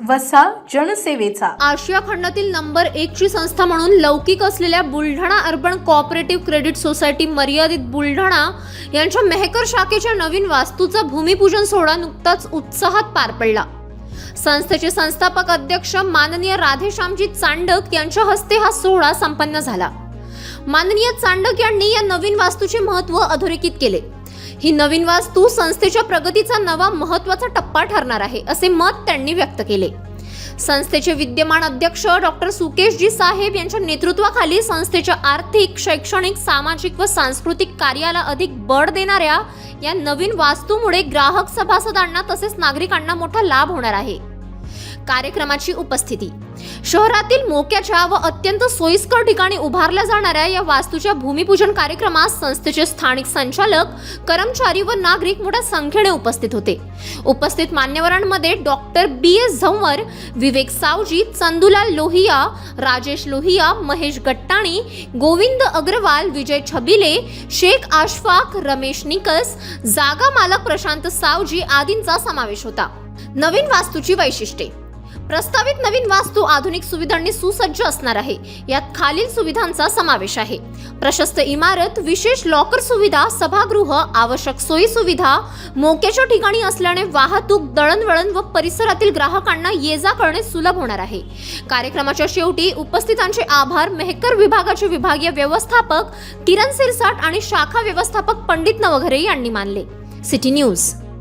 वसा जनसेवेचा। आशिया खंडातील नंबर 1 ची संस्था म्हणून लौकिक असलेल्या Buldhana urban cooperative credit society मर्यादित बुलढाणा यांच्या मेहकर शाखेच्या नवीन वास्तूचा भूमिपूजन सोहळा नुकताच उत्साहात पार पडला। संस्थेचे संस्थापक अध्यक्ष माननीय राधेश्यामजी चांडक यांच्या हस्ते हा सोहळा संपन्न झाला। माननीय चांडक यांनी या नवीन वास्तूचे महत्त्व अधोरेखित केले। ही नवीन वास्तू संस्थेच्या प्रगतीचा नवा महत्त्वाचा टप्पा ठरणार आहे असे मत त्यांनी व्यक्त केले। संस्थेचे विद्यमान अध्यक्ष डॉक्टर सुकेशजी साहेब यांच्या नेतृत्वाखाली संस्थेच्या आर्थिक, शैक्षणिक, सामाजिक व सांस्कृतिक कार्याला अधिक बळ देणाऱ्या या नवीन वास्तूमुळे ग्राहक सभासदांना तसेच नागरिकांना मोठा लाभ होणार आहे। कार्यक्रमाची उपस्थिती शहरातील मोक्याच्या व अत्यंत सोयीस्कर ठिकाणी उभारल्या जाणाऱ्या या वास्तूच्या भूमिपूजन कार्यक्रमास संस्थेचे स्थानिक संचालक, कर्मचारी व नागरिक मोठ्या संख्येने उपस्थित होते। उपस्थित मान्यवरांमध्ये डॉक्टर BS झंवर, विवेक सावजी, चंदूलाल लोहिया, राजेश लोहिया, महेश गट्टाणी, गोविंद अग्रवाल, विजय छबिले, शेख आशफाक, रमेश निकस, जागा मालक प्रशांत सावजी आदींचा समावेश होता। नवीन वास्तूची वैशिष्ट्ये। प्रस्तावित नवीन वास्तू आधुनिक सुविधांनी सुसज्ज असणार आहे। यात खालील सुविधांचा समावेश आहे: प्रशस्त इमारत, विशेष लॉकर सुविधा, सभागृह, आवश्यक सोयी सुविधा, मोक्याच्या ठिकाणी असल्याने वाहतूक, दळणवळण व परिसरातील ग्राहकांना ये-जा करणे सुलभ होणार आहे। कार्यक्रमाच्या शेवटी उपस्थितांचे आभार मेहकर विभागाचे विभागीय व्यवस्थापक किरण सिरसाट आणि शाखा व्यवस्थापक पंडित नवघरे यांनी मानले। City news.